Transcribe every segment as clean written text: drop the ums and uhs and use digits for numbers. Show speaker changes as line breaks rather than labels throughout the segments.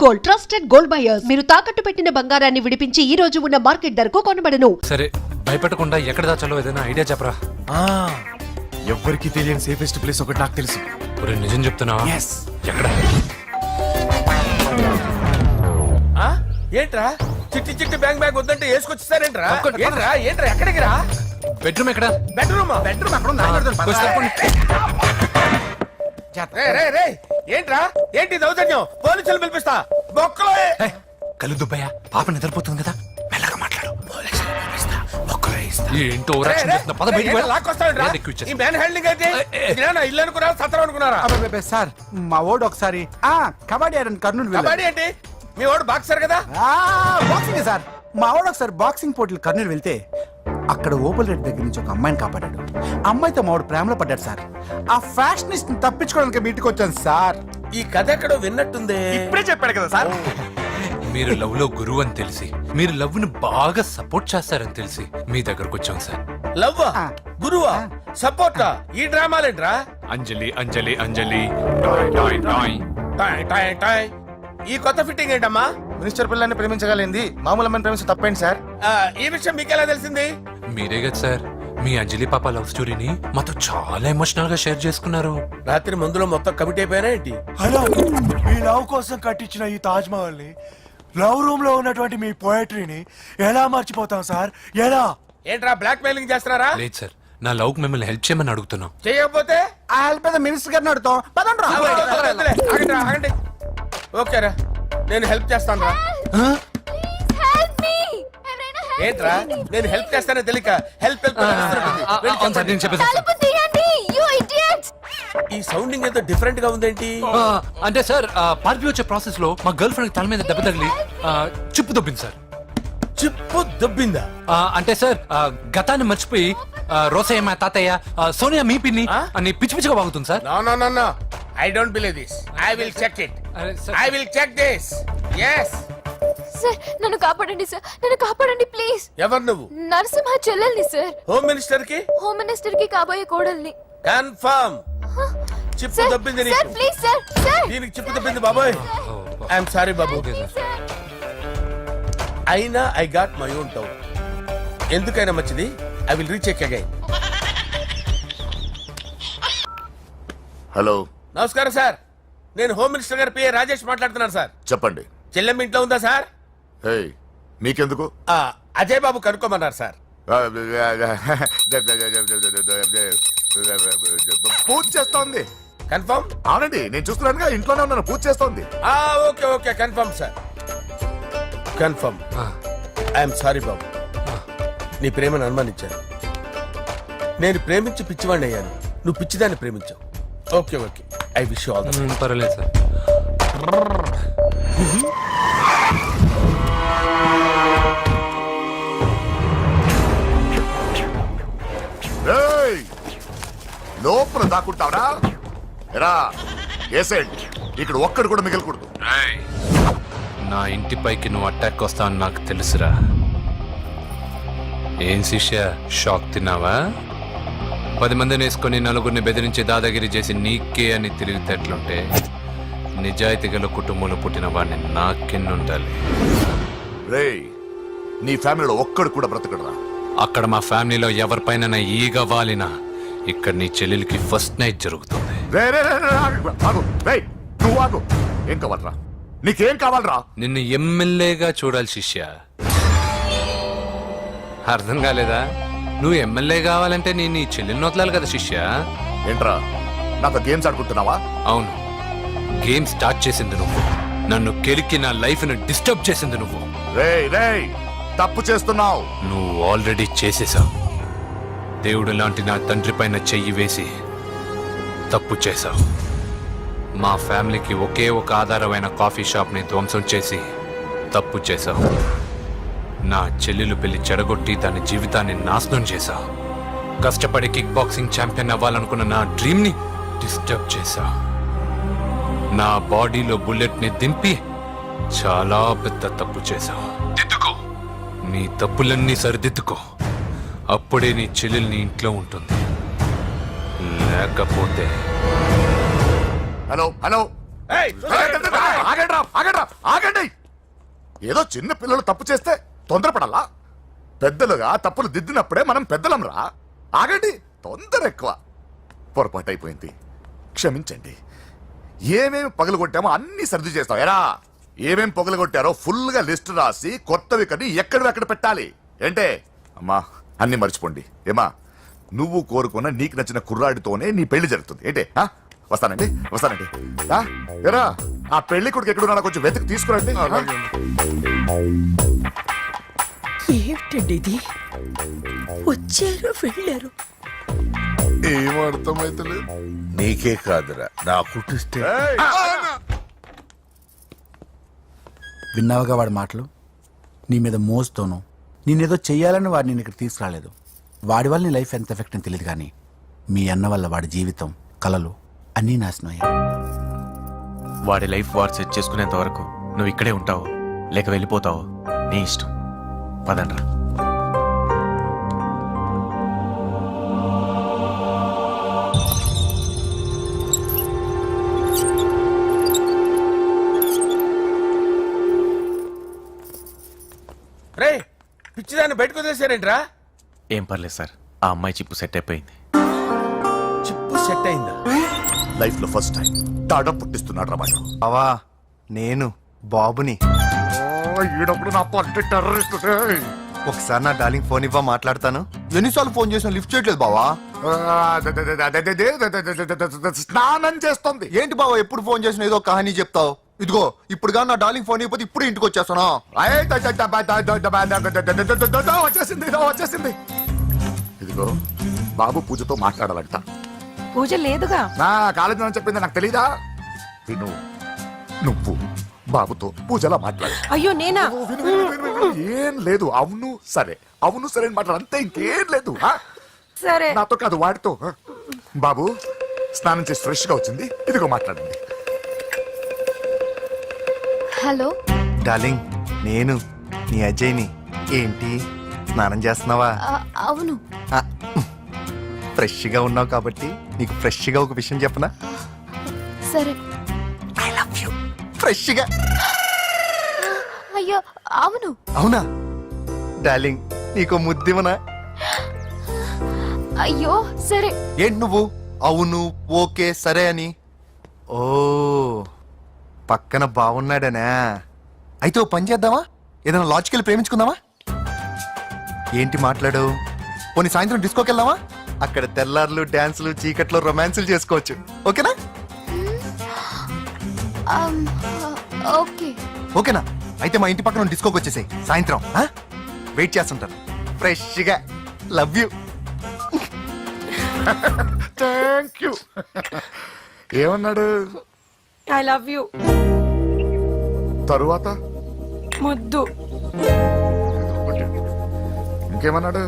Gold, trusted gold buyers. మీరు తాకట్టు పెట్టిన బంగారాన్ని విడిపించి ఈ రోజు ఉన్న మార్కెట్ ధరకు కొనబడను.
సరే, భయపెట్టకుండా ఎక్కడ దాచాలో ఏదైనా ఐడియా చెప్పరా.
ఎవ్వరికి తెలియని సేఫెస్ట్ ప్లేస్ ఒకటి నాకు తెలుసు.
ఒరే, నిజం చెప్తున్నావా?
Yes.
ఎక్కడ?
ఏంట్రా చిట్టి చిట్టి బ్యాంక్ బ్యాగ్ వద్దంటే వేసుకొచ్చేసారేంట్రా? ఏంట్రా ఏంట్రా ఎక్కడికి రా?
బెడ్రూమ్ ఎక్కడ?
బెడ్రూమ్ ఏంట్రా ఏంటి దౌర్జన్యం? పోలీసులు పిలిపిస్తా. బొక్కలో
కళ్ళు దుబ్బయ్యా, పాప నిద్రపోతుంది కదా, మెల్లగా మాట్లాడు. ఏంటో ఓవరాక్షన్ చేస్తున్నా. పద బయటికి వెళ్ళు.
ఈ మ్యాన్ హ్యాండింగ్ అయితే ఇల్లు అనుకున్నారా సత్రం అనుకున్నారా?
సార్ మా ఓడు ఒకసారి కబడ్డీ ఆడని కర్నూలు
కబడ్డీ ఏంటి? మీ వాడు బాక్సర్ కదా?
Boxing sir. మా వాడు ఒకసారి బాక్సింగ్ పోటీలు కర్నూలు వెళ్తే అక్కడ ఓపెల్ రెడ్డి దగ్గర నుంచి ఒక అమ్మాయిని కాపాడాడు. అమ్మాయితో మా వాడు ప్రేమలో పడ్డాడు సార్. ఆ ఫ్యాషనిస్ట్ తప్పించుకోవడానికి మీ ఇంటికి వచ్చాను సార్.
ఈ కథ ఎక్కడో విన్నట్టుంది.
ఇప్పుడే చెప్పాడు కదా సార్.
మీరు లవ్ లో గురువు అని తెలిసి, మీరు లవ్ ను బాగా సపోర్ట్ చేస్తారని తెలిసి మీ దగ్గరకు వచ్చాం సార్.
లవ్వా గురువా సపోర్టా? ఈ డ్రామాలేంట్రా?
అంజలి అంజలి అంజలి టాయ్ టాయ్ టాయ్.
టాయ్ టాయ్ టాయ్. ఈ కొత్త ఫిట్టింగ్ ఏంటమ్మా?
మినిస్టర్ పిల్లల్ని ప్రేమించగలిగింది మామూలు అమ్మని ప్రేమించి తప్పేంటి సార్?
ఈ విషయం మీకెలా తెలిసింది?
మీరే కదా సార్ మీ అంజలి పాప లవ్ స్టోరీని మాతో చాలా ఎమోషనల్ గా షేర్ చేసుకున్నారు.
రాత్రి మందులో మొత్తం కమిట్ అయిపోయినా ఏంటి?
హలో, మీ లవ్ కోసం కట్టించిన ఈ తాజ్ మహల్ ని, లవ్ రూమ్ లో ఉన్నటువంటి మీ పోయట్రీని ఎలా మర్చిపోతాం సార్? ఎలా?
ఏంట్రా బ్లాక్ మెయిలింగ్ చేస్తున్నారా?
లేదు సార్, నా లవ్ కు మిమ్మల్ని హెల్ప్ చేయమని అడుగుతున్నాం.
చేయకపోతే
ఆ హెల్ప్ మినిస్టర్ గారిని అడుగుతాం. పదండ్రా.
ఆగండి. ఓకేరా, నేను హెల్ప్ చేస్తాను రా. ఏంట్రా నేను హెల్ప్ చేస్తానే తెలియక హెల్ప్ ఈ సౌండింగ్ ఏదో డిఫరెంట్ గా ఉందేంటి?
అంటే సార్ పార్టీ వచ్చే ప్రాసెస్ లో మా గర్ల్ ఫ్రెండ్ తల మీద దెబ్బ తగిలి చిప్పు దొబ్బింది సార్.
చిప్పు దొబ్బిందా?
అంటే సార్ గతాన్ని మర్చిపోయి రోసయ్య మా తాతయ్య, సోనియా మీ పిన్ని అని పిచ్చి పిచ్చిగా బాగుతుంది sir.
No I don't believe this. I will check it. I will check this. yes
sir, నన్ను కాపాడండి సార్, నన్ను కాపాడండి ప్లీజ్.
ఎవరు నువ్వు?
నరసింహ చెల్లెల్ని సార్.
హోమ్ మినిస్టర్ కి?
హోమ్ మినిస్టర్ కి కాబోయే కోడల్ని.
కన్ఫర్మ్. చిప్పు
సార్,
దొబ్బింది
సార్
నీకు.
Please sir. సార్
దీనికి చిప్పు దొబ్బింది బాబోయ్. ఐఎమ్ సారీ బాబు. అయినా I got my own town. ఎందుకైనా మంచిది, I will recheck again.
Hello,
నమస్కారం సార్. నేను హోమ్ మినిస్టర్ గారి పిఏ రాజేష్ మాట్లాడుతున్నాను సార్.
చెప్పండి.
చెల్లెమ్మ ఇంట్లో ఉందా సార్?
హే, మీకెందుకు?
అజయ్ బాబు కనుక్కోమన్నారు సార్.
పూజ చేస్తోంది.
కన్ఫర్మ్?
అవునండి, నేను చూస్తున్నానుగా, ఇంట్లోనే ఉన్నాను, పూజ చేస్తోంది.
Okay confirm sir. Confirm. I'm sorry బాబు, నీ ప్రేమను అనుమానించాను. నేను ప్రేమించి పిచ్చివాడిని అయ్యాను, నువ్వు పిచ్చిదాన్ని ప్రేమించావు. Okay I wish you all the best.
పర్వాలేదు సార్.
లోపల దాక్కుంటావరా? ఎరా ఏసేంటి, ఇక్కడ ఒక్కడు కూడా మిగలకూడదు.
నా ఇంటిపైకి నువ్వు అటాక్ వస్తావని నాకు తెలుసురా. ఏం శిష్య, షాక్ తిన్నావా? 10 మందిని వేసుకొని నలుగురిని బెదిరించి దాదాగిరి చేసి నీకే అని తిరిగితేట్లుంటే నిజాయితీ గల కుటుంబంలో పుట్టిన వాడిని నాకెన్నుండాలి.
రేయ్, నీ ఫ్యామిలీలో ఒక్కడు కూడా బ్రతకడరా.
అక్కడ మా ఫ్యామిలీలో ఎవరిపైన ఈగ వాలినా ఇక్కడ నీ చెల్లెలికి ఫస్ట్ నైట్ జరుగుతుంది.
నువ్వు ఆగు. ఏం కావాలరా? నీకేం కావాలరా?
నిన్ను ఎమ్మెల్యేగా చూడాలి శిష్య. అర్థం కాలేదా? నువ్వు ఎమ్మెల్యే కావాలంటే నేను నీ చెల్లెల్ని వదలాలి కదా శిష్య.
ఏంట్రా, నాతో గేమ్స్ ఆడుకుంటున్నావా?
అవును, గేమ్ స్టార్ట్ చేసింది నువ్వు. నన్ను కెలికి నా లైఫ్ ను డిస్టర్బ్ చేసింది నువ్వు.
రేయ్, తప్పు చేస్తున్నావు.
నువ్వు ఆల్రెడీ చేసేసావు. దేవుడు లాంటి నా తండ్రి పైన చెయ్యి వేసి తప్పు చేశావు. మా ఫ్యామిలీకి ఒకే ఒక ఆధారమైన కాఫీ షాప్ ని ధ్వంసం చేసి తప్పు చేశావు. నా చెల్లెలు పెళ్లి చెడగొట్టి దాని జీవితాన్ని నాశనం చేశావు. కష్టపడి కిక్ బాక్సింగ్ ఛాంపియన్ అవ్వాలనుకున్న నా డ్రీమ్ ని డిస్టర్బ్ చేశావు. నా బాడీలో బుల్లెట్ ని దింపి చాలా పెద్ద తప్పు చేశావు. దిద్దుకో, నీ తప్పులన్నీ సరిదిద్దుకో. అప్పుడే నీ చెల్లెల్ని ఇంట్లో ఉంటుంది. లేకపోతే
హలో,
ఏయ్,
ఆగండ్రా. ఏదో చిన్న పిల్లలు తప్పు చేస్తే తొందరపడాలా? పెద్దలుగా తప్పులు దిద్దినప్పుడే మనం పెద్దలంరా. ఆగండి, తొందర ఎక్కువ. పొరపాటు అయిపోయింది, క్షమించండి. ఏమేమి పగలగొట్టామో అన్ని సర్ది చేస్తాం. ఎరా ఏమేం పగలగొట్టారో ఫుల్ గా లిస్ట్ రాసి కొత్తవి కని ఎక్కడ పెట్టాలి. ఏంటే అమ్మా, అన్ని మర్చిపోండి. ఏమా, నువ్వు కోరుకున్న నీకు నచ్చిన కుర్రాడితోనే నీ పెళ్లి జరుగుతుంది. ఏంటే వస్తానండి. ఎరా ఆ పెళ్లి కొడుకు ఎక్కడున్నా కొంచెం వెతికి తీసుకురండి.
ఏమిటండి ఇది? వచ్చారు వెళ్ళారు.
ఏం అర్థమైతలేదు.
నీకే కాదురా నా కుట్టిస్తే.
విన్నావుగా వాడి మాటలు? నీ మీద మోజుతోనూ నేనేదో చెయ్యాలని వాడిని నేను ఇక్కడ తీసుకురాలేదు. వాడి వల్ల నీ లైఫ్ ఎంత ఎఫెక్ట్ అని తెలియదు, కానీ మీ అన్న వల్ల వాడి జీవితం, కలలు అన్నీ నాశనం అయ్యాయి.
వాడి లైఫ్ వాడు సెట్ చేసుకునేంత వరకు నువ్వు ఇక్కడే ఉంటావు, లేక వెళ్ళిపోతావు, నీ ఇష్టం. పదండ్రా.
రే పిచ్చిదాన్ని బయటకు వదిలేశారేంట్రా?
ఏం పర్లేదు సార్, ఆ అమ్మాయి చిప్పు సెట్ అయిపోయింది.
చిప్పు సెట్ అయిందా?
లైఫ్ లో ఫస్ట్ టైం తాడ పుట్టిస్తున్నాడు రా వాడు.
అవా నేను బాబుని.
ఈడప్పుడు నా పంట టెర్రరిస్ట్.
ఒకసారి నా డార్లింగ్ ఫోన్ ఇవ్వ, మాట్లాడతాను. ఎన్నిసార్లు ఫోన్ చేసినా లిఫ్ట్ చేయట్లేదు బావా.
స్నానం చేస్తుంది.
ఏంటి బావా ఎప్పుడు ఫోన్ చేసినా ఏదో కహానీ చెప్తావు? ఇదిగో ఇప్పుడు నా డార్లింగ్ ఫోన్ అయిపోతే ఇప్పుడు ఇంటికి వచ్చేస్తాను.
వచ్చేసింది. ఇదిగో బాబు పూజతో మాట్లాడాలంట.
పూజ లేదుగా.
నా కాలేజీ అని చెప్పింది నాకు తెలీదా? విను, నువ్వు బాబుతో పూజలా మాట్లాడు.
అయ్యో నేనా?
ఏం లేదు. అవును సరే, అవును సరే అని మాట్లాడు, అంతే, ఇంకేం లేదు.
సరే.
నాతో కాదు, వాడితో. బాబు స్నానం చేసి ఫ్రెష్ గా వచ్చింది, ఇదిగో మాట్లాడండి.
హలో
డార్లింగ్, నేను నీ అజయ్ని. ఏంటి స్నానం చేస్తున్నావా?
అవును.
ఫ్రెష్ గా ఉన్నావు కాబట్టి నీకు ఫ్రెష్ గా ఒక విషయం చెప్పనా?
సరే.
I love you. ఫ్రెష్ గా.
అయ్యో అవును.
అవునా డార్లింగ్, నీకు ముద్దివనా?
అయ్యో సరే.
ఏంటి నువ్వు అవును ఓకే సరే అని? ఓ పక్కన బాగున్నాడనా? అయితే ఓ పని చేద్దామా? ఏదైనా లాజికల్ ప్రేమించుకుందామా? ఏంటి మాట్లాడు? పోనీ సాయంత్రం డిస్కోకి వెళ్దామా? అక్కడ తెల్లార్లు డాన్సులు, చీకట్లో రొమాన్సులు చేసుకోవచ్చు. ఓకేనా?
ఓకే.
ఓకేనా? అయితే మా ఇంటి పక్కన డిస్కోకి వచ్చేసాయి సాయంత్రం. వెయిట్ చేస్తుంటాను ఫ్రెష్గా. Love you.
Thank you. ఏమన్నాడు?
I love you.
తరువాత
ముద్దు.
ఇంకేమన్నాడు?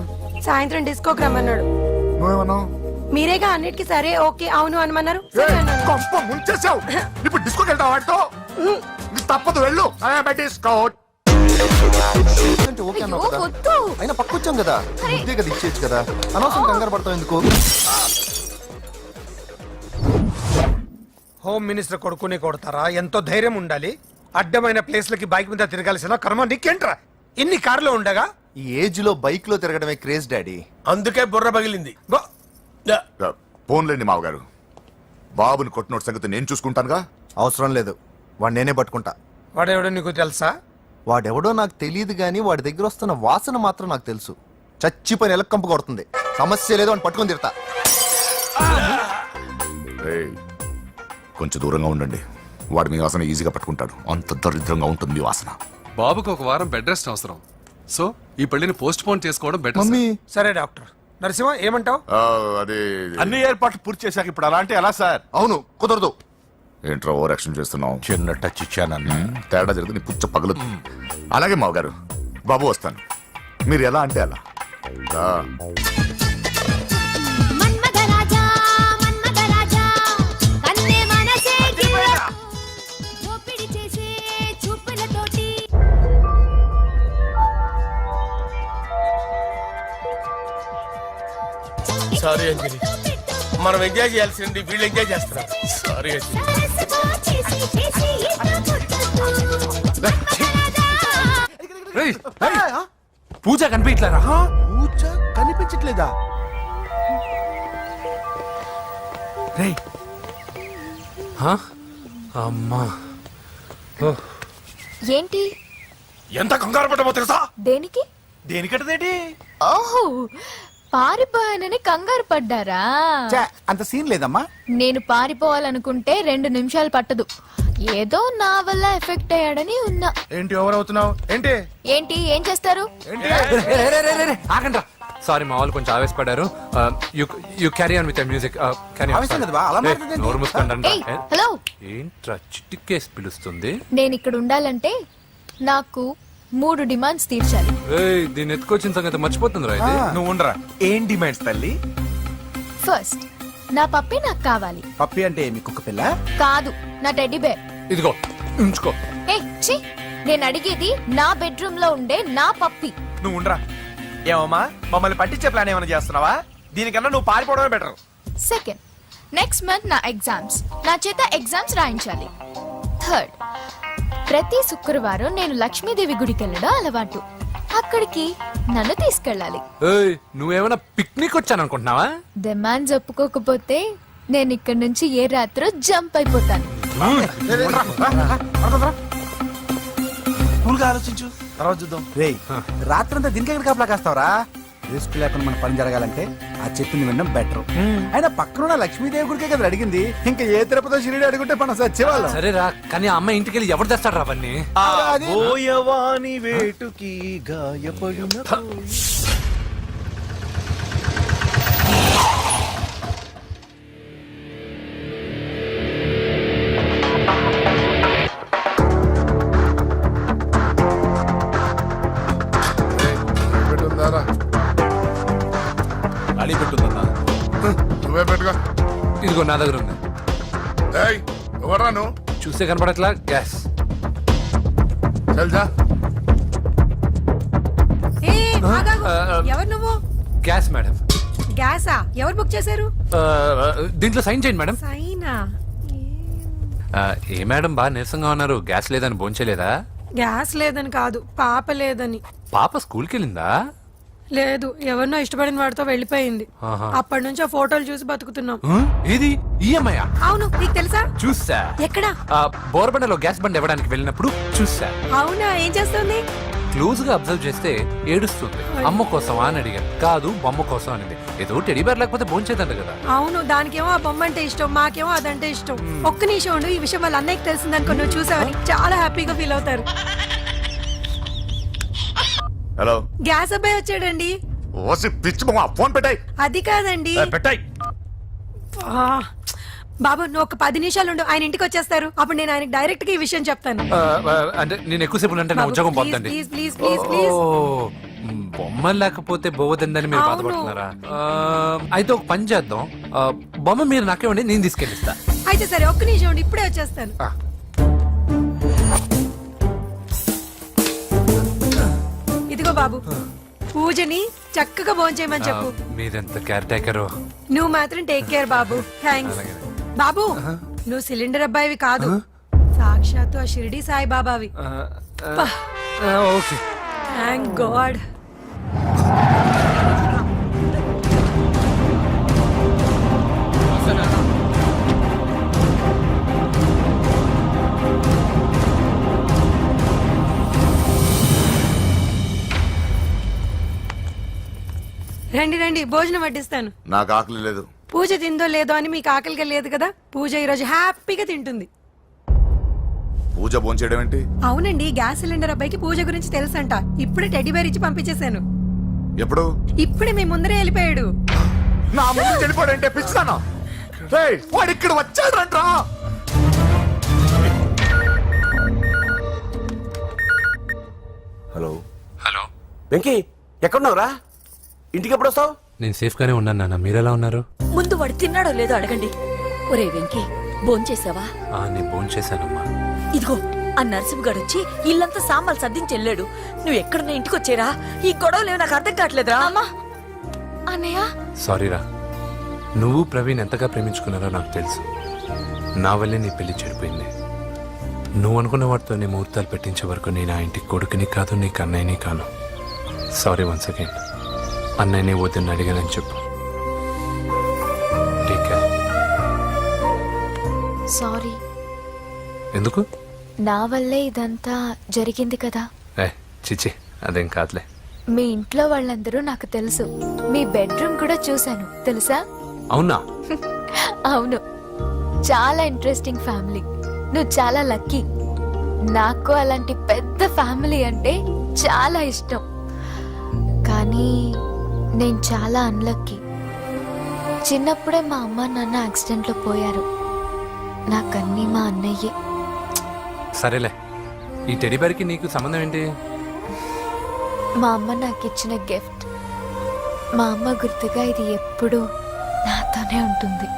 సాయంత్రం డిస్కోకి రమ్మన్నాడు.
నువ్వేమన్నావు?
మీరేగా అన్నిటికీ సరే ఓకే అవును అనమన్నారు. సరే అన్నాను.
కొంప ముంచేసావు. ఇప్పుడు డిస్కోకి వెళ్తావు వాడితో? నీకు తప్పదు, వెళ్ళు. డిస్కో
అంటే ఓకే అన్నావు
అయ్యో,
కదా.
వద్దు.
అయినా పక్కొచ్చాం కదా, ముద్దే కదా ఇచ్చేయచ్చు కదా. అనవసరం కంగారు పడతావు ఎందుకు?
హోమ్ మినిస్టర్ కొడుకుని కొడతారా? ఎంతో ధైర్యం ఉండాలి. అడ్డమైన ప్లేస్లకి బైక్ మీద తిరగాల్సిన కర్మ నీకేంట్రా? ఇన్ని కార్లు ఉండగా
ఈ ఏజ్ లో బైక్ లో తిరగడమే క్రేజ్ డాడీ.
అందుకే బుర్ర పగిలింది.
ఫోన్లేండి మావగారు, బాబుని కొట్టినోటి సంగతి నేను చూసుకుంటానుగా.
అవసరం లేదు, వాడు నేనే పట్టుకుంటా.
వాడెవడో నీకు తెలుసా?
వాడెవడో నాకు తెలియదు గానీ వాడి దగ్గర వస్తున్న వాసన మాత్రం నాకు తెలుసు. చచ్చిపోయిన ఎలక్కంపు కొడుతుంది. సమస్య లేదు అని పట్టుకొని తిడతా.
ఏయ్, కొంచెం దూరంగా ఉండండి. వాడు మీ వాసన ఈజీగా పట్టుకుంటాడు. అంత దరిద్రంగా ఉంటుంది మీ వాసన.
బాబుకి ఒక వారం బెడ్ రెస్ట్ అవసరం. సో ఈ పెళ్లిని పోస్ట్ పోన్ చేసుకోవడం బెటర్.
మమ్మీ
సరే డాక్టర్ నరసింహ ఏమంటావు?
అదే
అన్ని ఏర్పాట్లు పూర్తి చేశాక ఇప్పుడు అలా అంటే ఎలా సార్?
అవును కుదరదు.
ఏంట్రా ఓవర్ యాక్షన్ చేస్తున్నావు?
చిన్న టచ్ ఇచ్చానన్న.
తేడా జరిగితే నీ పుచ్చ పగలదు. అలాగే మావగారు, బాబు వస్తాను. మీరు ఎలా అంటే అలా.
మన్మథరాజా మన్మథరాజా కన్నే మనసే దోపిడి చేసే చూపులతోటి.
సారీ అంజలి, మనం ఎంజాయ్ చేయాల్సింది వీళ్ళు ఎంజాయ్ చేస్తున్నారు. సారీ అంజలి.
చేసి చేసి
రేయ్,
ఆ,
పూజ కనిపించలేరా
ఆ, పూజ కనిపించట్లేదా? రేయ్,
అమ్మా ఓ,
ఏంటి
ఎంత కంగారు పడ్డామో తెలుసా?
దేనికి
దేనికంటదేంటి?
ఓహో పారిపోయానని కంగారు పడ్డారా
ఛే, అంత సీన్ లేదమ్మా.
నేను పారిపోవాలనుకుంటే 2 నిమిషాలు పట్టదు ఏదో నా వల్ల ఎఫెక్ట్ అయ్యాడని ఉన్నా
ఏంటి ఓవర్ అవుతున్నావు? ఏంటి
ఏంటి ఏం చేస్తారు
ఆగండ్రా. సారీ మా వాళ్ళు కొంచెం ఆవేశపడ్డారు. You carry on with music.
ఆవేశం కదా బా, అలా మాట్లాడేది.
నోరు మూసుకోండి.
ఏయ్, హలో
ఏంట్రా చిటికేసి పిలుస్తుంది?
నేను ఇక్కడ ఉండాలంటే నాకు 3 డిమాండ్స్ తీర్చాలి
ఏయ్, దీన్ని ఎత్తుకొచ్చిన సంగతి మర్చిపోతుందిరా ఇది.
నువ్వు ఉండరా. ఏం డిమాండ్స్ తల్లి?
ఫస్ట్ నా పప్పి నాకు కావాలి
పప్పి అంటే మీ కుక్క పిల్ల?
కాదు నా టెడ్డీ బేర్
ఇదిగో ఉంచుకో.
ఛీ నేను అడిగేది నా బెడ్రూమ్ లో ఉండే నా పప్పి
నువ్వు ఉండరా. ఏమమ్మా మమ్మల్ని పట్టించే ప్లాన్ ఏమైనా చేస్తున్నావా? దీనికన్నా నువ్వు పారిపోవడమే బెటర్.
సెకండ్ నెక్స్ట్ మంత్ నా ఎగ్జామ్స్ నా చేత ఎగ్జామ్స్ రాయించాలి థర్డ్ ప్రతి శుక్రవారం నేను లక్ష్మీదేవి గుడికి వెళ్ళడం అలవాటు అక్కడికి నన్ను తీసుకెళ్ళాలి
ఏయ్, నువ్వేమైనా పిక్నిక్ వచ్చాను అనుకుంటున్నావా?
డిమాండ్స్ ఒప్పుకోకపోతే నేను ఇక్కడి నుంచి ఏ రాత్రో జంప్ అయిపోతాను
కూల్గా ఆలోచించు, తర్వాత చూద్దాం.
రేయ్, రాత్రంతా దీనికి ఎక్కడ కాపలా కాస్తావరా? రిస్క్ లేకుండా మన పని జరగాలంటే ఆ చెప్పింది వినడం బెటర్. అయినా పక్కన లక్ష్మీదేవి గుడికే కదా అడిగింది. ఇంకా ఏ తిరుపతి షిరిడి అడుగుంటే మనం సచ్చేవాళ్ళం.
సరేరా, కానీ ఆ అమ్మాయి ఇంటికి వెళ్ళి ఎవరు తెస్తాడు అవన్నీ?
అది-
ఓయవాని వేటుకి గాయపడిన
పెట్టుందారా
అడి పెట్టుందన్నా.
నువ్వే పెట్టుకో.
ఇదిగో నా దగ్గర ఉంది.
ఏయ్ ఎవరా నువ్వు?
చూస్తే కనపడట్లా గ్యాస్.
చల్జా
ఎవరు నువ్వు?
Gas madam.
గ్యాసా? ఎవరు బుక్ చేశారు?
దీంట్లో సైన్ చేయండి మేడం.
సైనా?
ఏ మేడం బాగా నీరసంగా ఉన్నారు? గ్యాస్ లేదని భోంచలేదా?
గ్యాస్ లేదని కాదు, పాప లేదని.
పాప స్కూల్కి వెళ్ళిందా?
లేదు, ఎవరినో ఇష్టపడిన వాడితో వెళ్ళిపోయింది.
ఆహా.
అప్పటి నుంచి ఆ ఫోటోలు చూసి బతుకుతున్నాం.
ఇది ఈఎంఐ
అవును, నీకు తెలుసా?
చూసా.
ఎక్కడ?
బోర్బండలో గ్యాస్ బండ్ ఇవ్వడానికి వెళ్ళినప్పుడు చూసా.
అవునా, ఏం చేస్తుంది?
క్లోజ్ గా అబ్జర్వ్ చేస్తే ఏడుస్తుంది. అమ్మ కోసమా అని అడిగాను. కాదు, బొమ్మ కోసం అనింది. ఏదో టెడీ బేర్ లేకపోతే భోంచేదంట కదా.
అవును, దానికేమో ఆ బొమ్మ అంటే ఇష్టం, మాకేమో అదంటే ఇష్టం. ఒక్క నిమిషం ఉండు, ఈ విషయం వాళ్ళ అన్నయ్యకి తెలిసిందనుకో, నువ్వు చూసావని చాలా హ్యాపీగా ఫీల్ అవుతారు.
హలో,
గ్యాస్ అబ్బాయి వచ్చాడండి.
ఓసి పిచ్చి బొమ్మ, ఫోన్ పెట్టాయి.
అది కాదండి.
పెట్టాయి.
ఆ, బాబు నువ్వు ఒక 10 నిమిషాలు ఉండు, ఆయన ఇంటికి వచ్చేస్తారు. అప్పుడు నేను ఆయనకి డైరెక్ట్ గా ఈ విషయం చెప్తాను.
అంటే నేను ఎక్కువసేపు అంటే నా
బాబు,
ఉద్యోగం
ప్లీజ్,
పోతండి.
Please, please, please, please.
బొమ్మ లేకపోతే బోవదందని మీరు
అవును.
బాధపడుతున్నారా? అయితే ఒక పని చేద్దాం. బొమ్మ మీరు నాకేమండి, నేను తీసుకెళ్ళిస్తా.
అయితే సరే, ఒక్క నిమిషం ఉండు, ఇప్పుడే వచ్చేస్తాను. ఇదిగో బాబు, పూజని చక్కగా భోంచేయమని చెప్పు.
మీరెంత కేర్ టేకరు.
నువ్వు మాత్రం టేక్ కేర్ బాబు. థ్యాంక్స్. బాబు, నువ్వు సిలిండర్ అబ్బాయివి కాదు, సాక్షాత్తు ఆ షిరిడి సాయి బాబావి.
ఓకే.
Thank God. రండి రండి, భోజనం వడ్డిస్తాను.
నాకు ఆకలి లేదు.
పూజ తిందో లేదో అని మీకు ఆకలిగా లేదు కదా, పూజ ఈరోజు హ్యాపీగా తింటుంది.
పూజ భోంచేయడం ఏంటి?
అవునండి, గ్యాస్ సిలిండర్ అబ్బాయికి పూజ గురించి తెలుసంట. ఇప్పుడే టెడ్డీ బేర్ ఇచ్చి పంపించేశాను.
ఎప్పుడు?
ఇప్పుడే మీ ముందరే వెళ్ళిపోయాడు.
నా ముందు చెడిపోయాడంటే పిచ్చిదానా? వాడు ఇక్కడ వచ్చాడంట్రా.
హలో
హలో
వెంకీ, ఎక్కడున్నావురా? ఇంటికి ఎప్పుడు వస్తావు?
నేను సేఫ్ గానే ఉన్నాను నాన్న. మీరెలా ఉన్నారు?
ముందు వాడు తిన్నాడో లేదో అడగండి. ఒరే వెంకీ, భోంచేసావా?
నేను భోంచేశానమ్మా.
ఇదిగో ఆ నరసింహగాడు వచ్చి ఇల్లంతా సామాన్లు సర్దించి వెళ్ళాడు. నువ్వు ఎక్కడున్నా ఇంటికి వచ్చేరా. ఈ గొడవలేవు నాకు అర్థం కావట్లేదురా.
అమ్మా అన్నయ్య
సారీరా. నువ్వు ప్రవీణ్ ఎంతగా ప్రేమించుకున్నారో నాకు తెలుసు. నా వల్లే నీ పెళ్లి చెడిపోయింది. నువ్వు అనుకున్న వాటితో నీ ముహూర్తాలు పెట్టించే వరకు నేను ఆ ఇంటికి కొడుకుని కాదు నీకు అన్నయ్యని కాను. Sorry once again. అన్నయ్యని వద్దని అడిగానని చెప్పు. Take care.
సారీ,
ఎందుకు?
నా వల్లే ఇదంతా జరిగింది కదా.
చిచి అదేం కాదులే.
మీ ఇంట్లో వాళ్ళందరూ నాకు తెలుసు. మీ బెడ్రూమ్ కూడా చూశాను తెలుసా?
అవునా?
అవును, చాలా ఇంట్రెస్టింగ్ ఫ్యామిలీ. నువ్వు చాలా లక్కీ. నాకు అలాంటి పెద్ద ఫ్యామిలీ అంటే చాలా ఇష్టం. కానీ నేను చాలా అన్లక్కీ. చిన్నప్పుడే మా అమ్మ నాన్న యాక్సిడెంట్లో పోయారు. నాకన్నీ మా అన్నయ్యే.
సరేలే, ఈ టెడీబేర్కి నీకు సంబంధం ఏంటి?
మా అమ్మ నాకు ఇచ్చిన గిఫ్ట్. మా అమ్మ గుర్తుగా ఇది ఎప్పుడూ నాతోనే ఉంటుంది.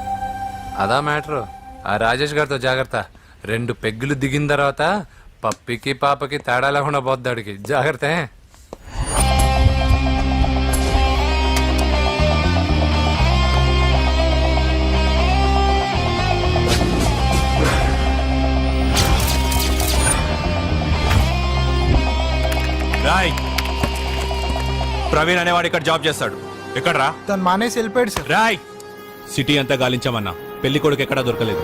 అదా మ్యాటరు. ఆ రాజేష్ గారితో జాగ్రత్త. 2 పెగ్గులు దిగిన తర్వాత పప్పికి పాపకి తేడా లేకుండా పోద్దాడికి. జాగ్రత్త.
రాయ్, ప్రవీణ్ అనేవాడు ఇక్కడ జాబ్ చేస్తాడు. ఎక్కడ్రా?
తను మానేసి వెళ్ళిపోయాడు సార్.
రాయ్, సిటీ అంతా గాలించామన్నా, పెళ్లి కొడుకు ఎక్కడా దొరకలేదు.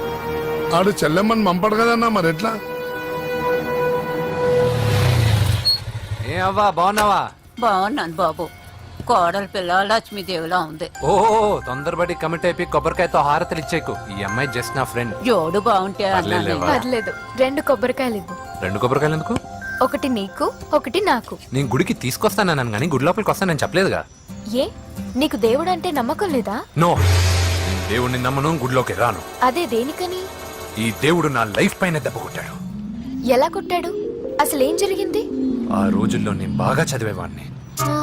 ఆడు చెల్లెమ్మని పంపడు కదన్నా, మరి ఎట్లా?
ఏ అవ్వా, బాగున్నావా?
బాగున్నాను బాబు. కోడలి పిల్ల లక్ష్మీదేవిలా ఉంది.
ఓ తొందరపడి కమిట్ అయిపోయి కొబ్బరికాయతో హారతలు ఇచ్చేకు. ఈ అమ్మాయి జస్ట్ నా ఫ్రెండ్.
జోడు బాగుంటే
పర్లేదులేవా?
పర్లేదు, 2 కొబ్బరికాయలు ఇవ్వు.
2 కొబ్బరికాయలు ఎందుకు?
ఒకటి నీకు, ఒకటి నాకు.
నేను గుడికి తీసుకొస్తానన్నాను కానీ గుడి లోపలికి వస్తానని చెప్పలేదుగా.
ఏ, నీకు దేవుడు అంటే నమ్మకం లేదా?
నో, నేను దేవుడిని నమ్మను, గుడిలోకి రాను.
అదే దేనికని?
ఈ దేవుడు నా లైఫ్ పైన దెబ్బ కొట్టాడు.
ఎలా కొట్టాడు? అసలేం జరిగింది?
ఆ రోజుల్లో నేను బాగా చదివేవాడిని.
ఆ,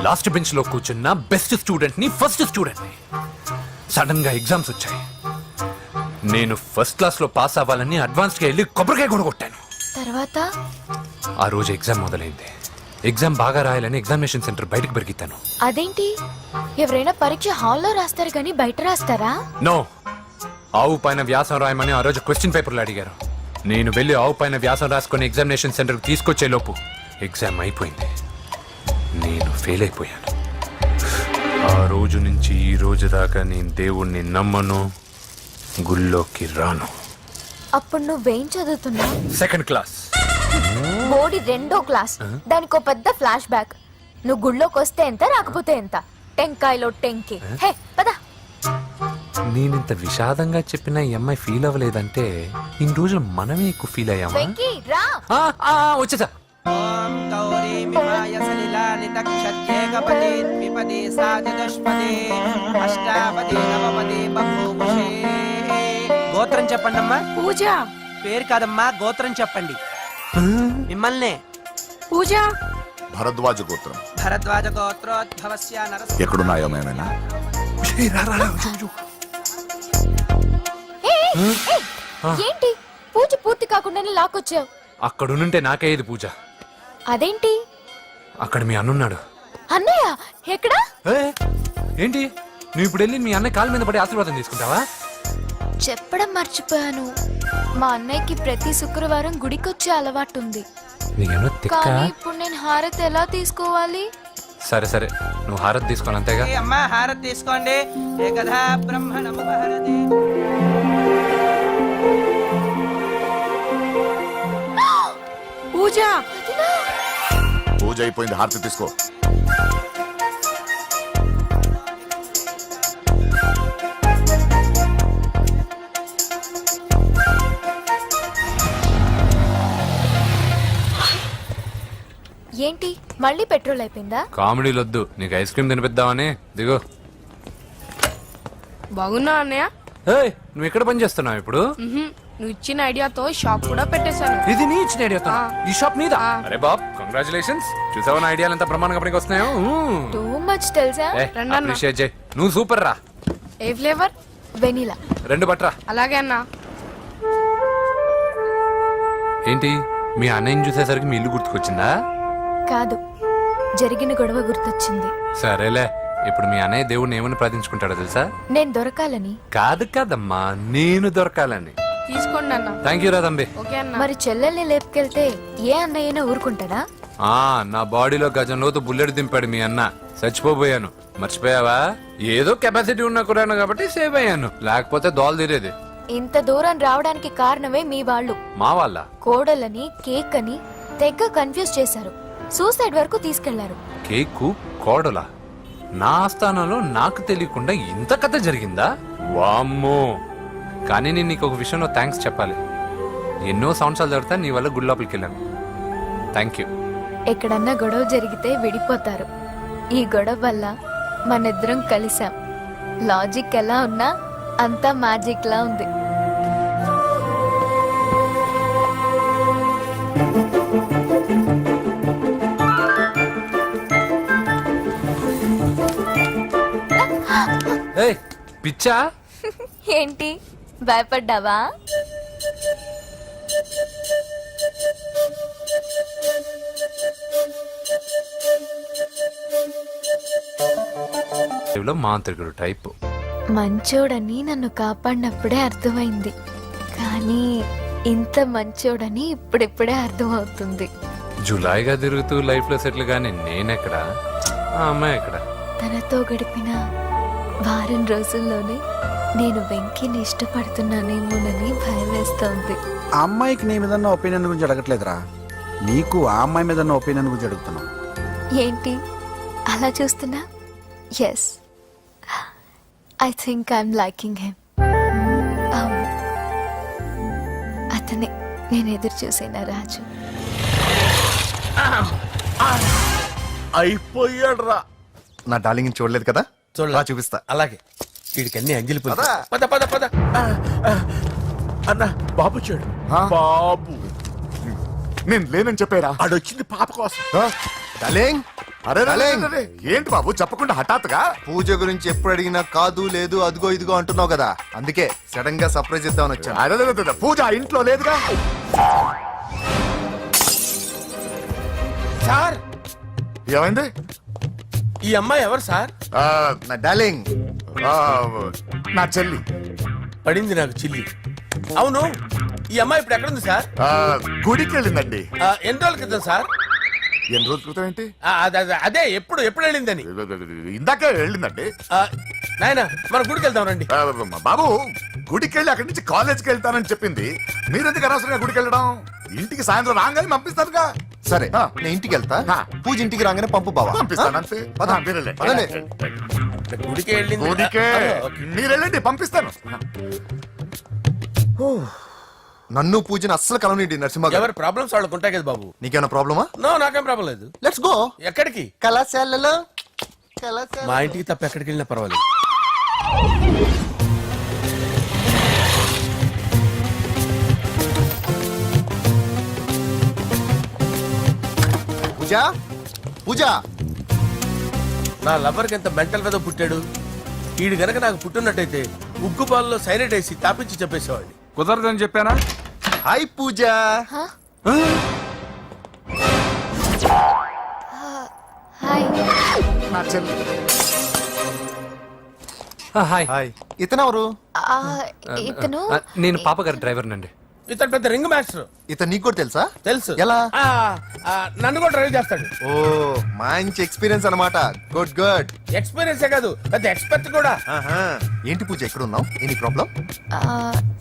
లాస్ట్ బెంచ్ లో కూర్చున్న బెస్ట్ స్టూడెంట్ ని, ఫస్ట్ స్టూడెంట్ ని. సడన్ గా ఎగ్జామ్స్ వచ్చాయి. నేను ఫస్ట్ క్లాస్ లో పాస్ అవ్వాలని అడ్వాన్స్ గా వెళ్ళి కొబ్బరికాయ కూడా కొట్టాను.
తర్వాత?
ఆ రోజు ఎగ్జామ్ మొదలైంది. ఎగ్జామ్ బాగా రాయాలని ఎగ్జామినేషన్ సెంటర్ బయటకు పెరిగితాను.
అదేంటి, ఎవరైనా పరీక్ష హాల్లో రాస్తారు కానీ బయట రాస్తారా?
నో, ఆవు పైన వ్యాసం రాయమని ఆ రోజు క్వశ్చన్ పేపర్లు అడిగారు. నేను వెళ్ళి ఆవు పైన వ్యాసం రాసుకొని ఎగ్జామినేషన్ సెంటర్కి తీసుకొచ్చే లోపు ఎగ్జామ్ అయిపోయింది. నేను ఫెయిల్ అయిపోయాను. ఆ రోజు నుంచి ఈ రోజు దాకా నేను దేవుణ్ణి నమ్మను, గుళ్ళోకి రాను.
అప్పుడు నువ్వేం చదువుతున్నావు?
2nd class.
బోడి 2వ క్లాస్. దానికో పెద్ద ఫ్లాష్ బ్యాక్. నువ్వు గుళ్ళోకి వస్తే ఎంత, రాకపోతే ఎంత. టెంకాయలో టెంకి. హే పద.
నేనింత విషాదంగా చెప్పిన ఈ అమ్మాయి ఫీల్ అవ్వలేదంటే ఇన్ని రోజులు మనమే ఎక్కువ ఫీల్ అయ్యామా?
వెంకీ రా.
వచ్చేసా.
గోత్రం చెప్పండి అమ్మా.
పూజ.
పేరు కాదమ్మా, గోత్రం చెప్పండి. మిమ్మల్నే.
పూజ.
భరద్వాజ గోత్రం.
భరద్వాజ గోత్రోద్భవస్య నరసింహ.
ఎక్కడున్నాయో మేమైనా?
ఏంటి పూజ పూర్తి కాకుండానే లాక్కొచ్చావు?
అక్కడుంటే నాకే ఇది పూజ.
అదేంటి?
అక్కడ మీ అన్నున్నాడు.
అన్నయ్య ఎక్కడా?
ఏంటి నువ్వు ఇప్పుడు వెళ్ళి మీ అన్నయ్య కాళ్ళ మీద పడి ఆశీర్వాదం తీసుకుంటావా?
చెప్పడం మర్చిపోయాను. మా అన్నయ్యకి ప్రతి శుక్రవారం గుడికొచ్చే అలవాటు ఉంది.
నీకేమో తిక్క.
కానీ ఇప్పుడు నేను హారతి ఎలా తీసుకోవాలి?
సరే సరే, నువ్వు హారతి తీసుకోను అంతేగా.
ఏ అమ్మా, హారతి తీసుకోండి. ఏకదా బ్రహ్మణముపహరతి.
పూజ.
పూజ అయిపోయింది, హారతి తీసుకో.
ఏంటి మళ్ళీ పెట్రోల్ అయిపోయిందా?
కామెడీలు వద్దు, నీకు ఐస్ క్రీమ్ తినిపిద్దామని. దిగు.
బాగున్నా అన్నయ్య?
ఏయ్, నువ్వు ఎక్కడ పని చేస్తున్నావు ఇప్పుడు?
నువ్వు ఇచ్చిన ఐడియాతో షాప్ కూడా పెట్టేశాను.
ఇది నీ ఇచ్చిన ఐడియా? ఈ షాప్ మీద? అరే బాబ్, కంగ్రాచులేషన్స్. చూసావా నా ఐడియాలు ఎంత బ్రహ్మాండంగా పనికి వస్తున్నాయో?
టూ మచ్ తెలుసా?
అప్రిషియేట్ చేయి. నువ్వు సూపర్ రా.
ఏ ఫ్లేవర్?
వెనీలా.
2 బట్రా.
అలాగే అన్నా.
ఏంటి మీ అన్నయ్యని చూసేసరికి మీ ఇల్లు గుర్తుకొచ్చిందా?
కాదు, జరిగిన గొడవ గుర్తొచ్చింది.
సరేలే, ఇప్పుడు మీ అన్నయ్య దేవుడిని ఏమని ప్రార్థించుకుంటాడో తెలుసా?
నేను దొరకాలని.
కాదు కాదమ్మా, నేను దొరకాలని.
తీసుకోండి అన్న.
థ్యాంక్ యూ రా తంబి.
ఓకే అన్న.
మరి చెల్లెల్ని లేపుకెళ్తే ఏ అన్నయ్యనా ఊరుకుంటారా?
నా బాడీలో గజం లోతు బుల్లెట్ దింపాడు మీ అన్న. చచ్చిపోయాను. మర్చిపోయావా? ఏదో కెపాసిటీ ఉన్న కురాను కాబట్టి సేవ్ అయ్యాను, లేకపోతే దోలు తీరేది.
ఇంత దూరం రావడానికి కారణమే మీ వాళ్ళు.
మా వాళ్ళ
కోడలని కేక్ అని తెగ కన్ఫ్యూజ్ చేశారు, సూసైడ్ వరకు తీసుకెళ్లారు.
కేకు కోడలా? నా ఆస్థానంలో నాకు తెలియకుండా ఇంత కథ జరిగిందా? వామ్మో. కానీ నేను నీకు ఒక విషయంలో థ్యాంక్స్ చెప్పాలి. ఎన్నో సంవత్సరాలు జరుగుతా నీ వల్ల గుడి లోపలికి వెళ్ళాను. Thank you.
ఎక్కడన్నా గొడవ జరిగితే విడిపోతారు. ఈ గొడవ వల్ల మనిద్దరం కలిసాం. లాజిక్ ఎలా ఉన్నా అంతా మ్యాజిక్ లా ఉంది.
ఏయ్, పిచ్చా?
ఏంటి భయపడ్డావా?
మాంత్రికుడు టైప్.
మంచోడని నన్ను కాపాడినప్పుడే అర్థమైంది, కానీ ఇంత మంచోడని ఇప్పుడిప్పుడే అర్థమవుతుంది.
జులాయిగా తిరుగుతూ లైఫ్ లో సెటిల్ గానీ నేనెక్కడా, ఆ అమ్మాయి ఎక్కడ?
తనతో గడిపిన వారం రోజుల్లోనే నేను వెంకిని ఇష్టపడుతున్నానేమోనని భయం వేస్తోంది.
ఆ అమ్మాయికి నీ మీద ఒపీనియన్ గురించి అడగట్లేదురా, నీకు ఆ అమ్మాయి మీద ఒపీనియన్ గురించి అడుగుతున్నావు.
ఏంటి అలా చూస్తున్నా? Yes, I think I'm liking him. అతనే నేను ఎదురు చూసిన రాజు.
అయిపోయాడు రా.
నా డార్లింగ్ చూడలేదు కదా, రా చూపిస్తా.
అలాగే వీడికి అన్ని అంజలి పూలు. పద పద పద. అన్న బాబు చూడు. బాబు
నేను లేనని చెప్పారా?
ఆడొచ్చింది పాప కోసం.
డార్లింగ్,
అరే
డార్లింగ్.
ఏంటి బాబు చెప్పకుండా హఠాత్తుగా?
పూజ గురించి ఎప్పుడు అడిగినా కాదు లేదు అదిగో ఇదిగో అంటున్నావు కదా, అందుకే సడన్ గా సర్ప్రైజ్ ఇద్దామని వచ్చాను.
అరే పూజ ఇంట్లో లేదుగా.
సార్,
ఏమైంది?
ఈ అమ్మాయి ఎవరు సార్?
నా డార్లింగ్,
నా చెల్లి.
పడింది నాకు చిల్లి. అవును, ఈ అమ్మాయి ఇప్పుడు ఎక్కడుంది సార్?
గుడికి వెళ్ళిందండి.
ఎన్ని రోజుల క్రితం సార్?
ఎన్ని రోజుల క్రితం ఏంటి?
అదే ఎప్పుడు ఎప్పుడు వెళ్ళిందని.
ఇందాకే వెళ్ళిందండి.
నాయన మన గుడికి వెళ్దాం రండి.
బాబు, గుడికి వెళ్ళి అక్కడి నుంచి కాలేజ్కి వెళ్తానని చెప్పింది. మీరెందుకు అనవసరంగా గుడికి వెళ్ళడం? ఇంటికి సాయంత్రం రాగానే పంపిస్తారుగా.
సరే నేను ఇంటికి వెళ్తా, పూజ ఇంటికి రాగానే పంపు బావా.
పంపిస్తానంతే.
గుడికి వెళ్ళింది.
గుడికే మీరు వెళ్ళండి, పంపిస్తాను.
నన్ను పూజను అస్సలు కలవనండి నరసింహ గారు.
ఎవరి ప్రాబ్లమ్స్ వాళ్ళకు ఉంటాయి కదా బాబు.
నీకేమైనా ప్రాబ్లమా?
నో, నాకేం ప్రాబ్లం లేదు.
Let's go.
ఎక్కడికి?
కళాశాలలో.
మా ఇంటికి తప్ప ఎక్కడికి వెళ్ళినా పర్వాలేదు.
పూజ, పూజ.
నా లవర్కి ఎంత మెంటల్ మీద పుట్టాడు. వీడు గనక నాకు పుట్టున్నట్టయితే ఉగ్గు పాలలో సైలెంట్ వేసి తాపించి చెప్పేసేవాడిని.
కుదరదని చెప్పానా?
హాయ్ పూజ.
హాయ్.
నా చెల్లి.
హాయ్.
హాయ్. ఇతనెవరు?
ఇతను
నేను పాప గారి డ్రైవర్ నండి.
ఇతను పెద్ద రింగ్ మాస్టర్.
ఇతను నీకు కూడా తెలుసా?
తెలుసు.
ఎలా?
నన్ను కూడా డ్రైవ్ చేస్తాడు.
ఓ, మంచి ఎక్స్పీరియన్స్ అన్నమాట. Good good.
ఎక్స్పీరియన్సే కాదు, పెద్ద ఎక్స్పర్ట్ కూడా.
ఏంటి పూజ ఎక్కడ ఉన్నావు? Any problem?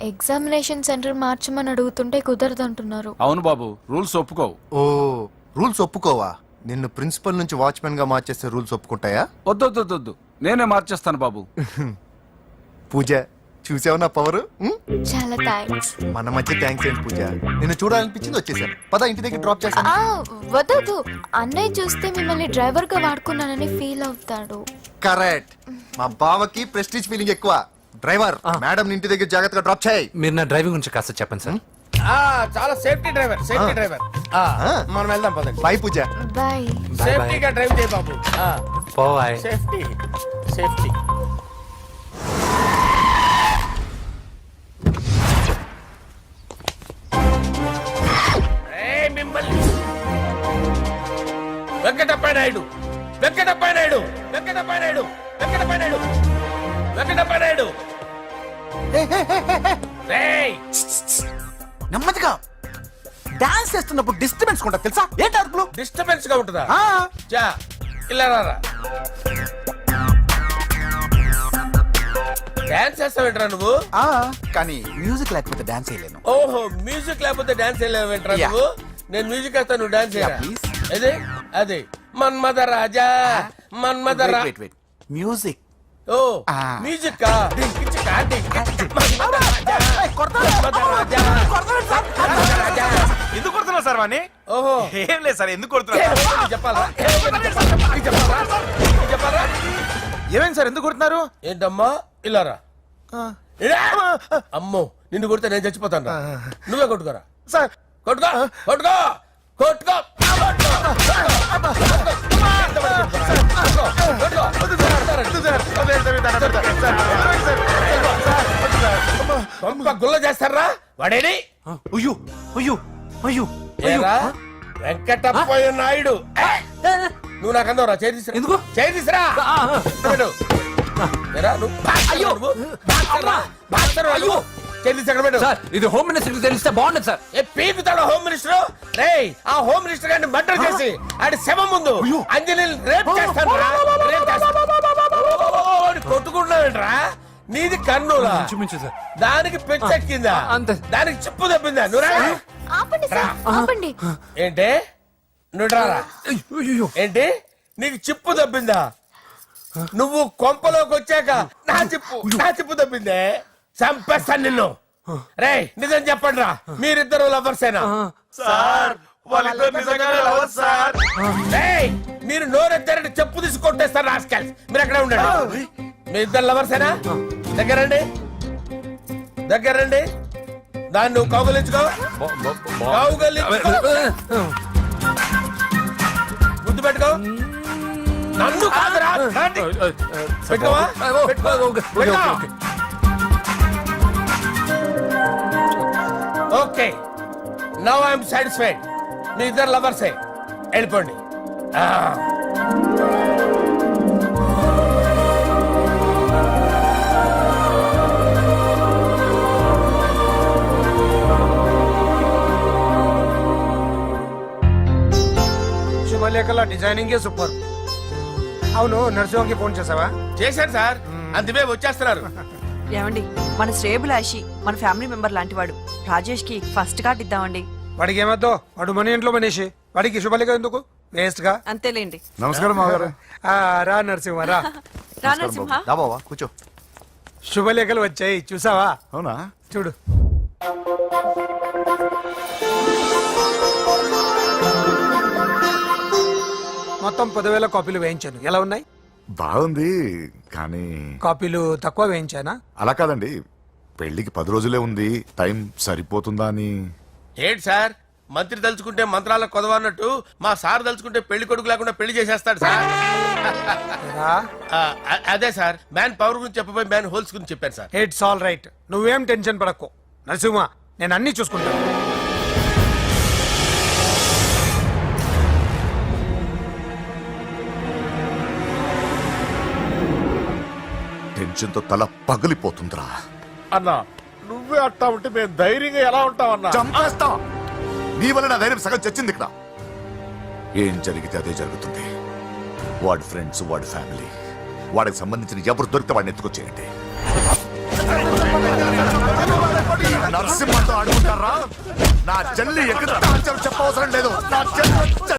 ఎగ్జామినేషన్ సెంటర్ మార్చమని అడుగుతుంటే కుదరదంటున్నారు.
అవును బాబు, రూల్స్ ఒప్పుకోవు.
ఓ, రూల్స్ ఒప్పుకోవా? నిన్ను ప్రిన్సిపల్ నుంచి వాచ్మెన్ గా మార్చేస్తే రూల్స్ ఒప్పుకుంటాయా?
వద్దు, నేనే మార్చేస్తాను బాబు.
పూజ, చూసావు నా పవర్?
చాలా థ్యాంక్స్.
మన మధ్య థ్యాంక్స్ ఏంటి పూజ, నిన్ను చూడాలనిపించింది వచ్చేసాను. పద ఇంటి దగ్గర డ్రాప్ చేస్తాను.
వద్దు, అన్నయ్య చూస్తే మిమ్మల్ని డ్రైవర్ గా వాడుకున్నానని ఫీల్ అవుతాడు.
కరెక్ట్. మా బావకి ప్రెస్టీజ్ ఫీలింగ్ ఎక్కువ. డ్రైవర్, మేడం ఇంటి దగ్గర జాగ్రత్తగా డ్రాప్ చేయి.
మీరు నా డ్రైవింగ్ గురించి కాస్త చెప్పండి సార్.
చాలా సేఫ్టీ డ్రైవర్. మనం వెళ్దాం పదండి.
బాయ్ పూజ.
బాయ్.
సేఫ్టీగా డ్రైవ్ చేయ బాబు.
Bye.
Safety safety. Venkatappa Naidu, Venkatappa Naidu, Venkatappa Naidu, Venkatappa Naidu, Venkatappa Naidu. రేయ్
నెమ్మదిగా డాన్స్ చేస్తున్నప్పుడు డిస్టర్బెన్స్ ఉంటా తెలుసా ఏంటి అరుపులు
డిస్టర్బెన్స్ గా ఉంటుందా
ఆ,
చా ఇలా రారా డాన్స్ చేస్తావేంట్రా నువ్వు
ఆ, కానీ మ్యూజిక్ లేకపోతే డాన్స్ చేయలేను
ఓహో మ్యూజిక్ లేకపోతే డాన్స్ చేయలేవేంట్రా
Yeah.
నువ్వు నేను మ్యూజిక్ వేస్తాను నువ్వు డాన్స్ చేయరా
Yeah, please.
అదే అదే మన్మద రాజా మన్మద రా
వెయిట్ వెయిట్ మ్యూజిక్
ఓ
Ah.
మ్యూజిక్ కా డింకిచికా డింకి మన్మద రాజా మన్మద రాజా మన్మద రాజా
ఎందుకు కొడుతున్నావు సార్ వాణ్ణి
ఓహో
ఏం లేదు సార్ ఎందుకు
ఏ,
కొడుతున్నారు
నీకు చెప్పాలా నీకు చెప్పాలా నీకు చెప్పాలా
ఏమైంది సార్ ఎందుకు కొడుతున్నారు
ఏంటమ్మా ఇలా రా ఇలా. అమ్మో నిన్ను కొడితే నేను చచ్చిపోతాను నువ్వే కొట్టుకోరా
సార్
కొట్టుకో కొట్టుకో కొట్టుకో గుల్ల చేస్తారా వాడేడి
అయ్యో అయ్యో అయ్యో
ఏరా వెంకటప్పయ్య నాయుడు ఏ! నువ్వు నాకు అందవరా చేయి తీసురా
ఎందుకు?
చేయి తీసురా పెట్టు. ఏరా, నువ్వు బాక్సర్ నువ్వు? బాక్సర్రా? బాక్సర్ నువ్వు? చేయి తీసి అక్కడ పెట్టు.
సార్ ఇది హోమ్ మినిస్టర్ తెలిస్తే బాగుండదు సార్.
ఏ పీకుతాడు హోమ్ మినిస్టర్ రేయ్ ఆ హోమ్ మినిస్టర్ గారిని మర్డర్ చేసి ఆడి శవం ముందు అంజలి రేప్ చేస్తాను రేప్ చేస్తాను కొట్టుకుంటున్నావేంట్రా నీది కన్నులా
చూపించు సార్.
దానికి పెచ్చెక్కిందా
అంతే.
దానికి చిప్పు తప్పిందా నువ్వురా
ఆపండి సార్ ఆపండి
ఏంటి నువ్వు రారా
అయ్యో
ఏంటి నీకు చిప్పు తప్పిందా నువ్వు కొంపలోకి వచ్చాక నా చిప్పు తప్పిందే చంపేస్తాను నిన్ను రేయ్ నిజం చెప్పండి రా మీరిద్దరు లవర్సేనా
సార్ వాళ్ళిద్దరు నిజంగానే లవర్స్ సార్.
రేయ్ మీరు నోరెత్తారంటే చెప్పు తీసి కొట్టేస్తారు రాస్కల్స్ మీరు అక్కడే ఉండండి మీ ఇద్దరు లవర్సేనా దగ్గరండి దగ్గరండి దాన్ని నువ్వు కౌగలించుకో కౌగలించుకో గుర్తు పెట్టుకో నన్ను కాదురా దాన్ని. పెట్టుకోవా పెట్టుకో పెట్టుకో. ఓకే నవ్ ఐఎమ్ సాటిస్ఫైడ్ మీ ఇద్దరు లవర్సే వెళ్ళిపోండి ఆ.
శుభలేఖల డిజైనింగ్ సూపర్ అవును నర్సింహకి ఫోన్ చేసావా
చేశాను సార్ అందుకే వచ్చేస్తున్నారు
ఏమండి మన శ్రేయబులాషి మన ఫ్యామిలీ మెంబర్ లాంటి వాడు రాజేష్ కి ఫస్ట్ కార్డ్ ఇద్దామండి.
వాడికి ఏమద్దో వాడు మన ఇంట్లో మనిషి వాడికి శుభలేఖ ఎందుకు వేస్ట్ గా
అంతేలేండి.
నమస్కారం మామగారు
ఆ, రా నరసింహ రా
రా నరసింహ.
దా బావా కూర్చో
శుభలేఖలు వచ్చాయి చూసావా
అవునా
చూడు మొత్తం 10,000 కాపీలు వేయించాను ఎలా ఉన్నాయి
బాగుంది కానీ
కాపీలు తక్కువ వేయించానా
అలా కాదండి పెళ్లికి 10 రోజులే ఉంది టైం సరిపోతుందా అని
ఏంటి సార్ మంత్రి తలుచుకుంటే మంత్రాలకు కొదవన్నట్టు మా సార్ తలుచుకుంటే పెళ్లి కొడుకు లేకుండా పెళ్లి చేసేస్తాడు సార్
రా
అదే సార్ మ్యాన్ పవర్ గురించి చెప్పబోయి మ్యాన్ హోల్స్ గురించి చెప్పాను సార్
ఇట్స్ ఆల్ రైట్ నువ్వేం టెన్షన్ పడకు నరసింహ నేను అన్ని చూసుకుంటాను
టెన్షన్ తో తల పగిలిపోతుందిరా
అన్నా నువ్వే అట్టా ఉంటే మేము ధైర్యంగా ఎలా ఉంటామన్నా
చంపేస్తా నీ వల్ల నా ధైర్యం సగం చచ్చింది ఇక్కడ ఏం జరిగితే అదే జరుగుతుంది వాడి ఫ్రెండ్స్ వాడి ఫ్యామిలీ వాడికి సంబంధించిన ఎవరు దొరికితే వాడిని ఎత్తుకొచ్చేయండి నరసింహతో ఆడుకుంటారా నా చెల్లి ఎక్కడ చెప్పవసరం లేదు నా చెల్లి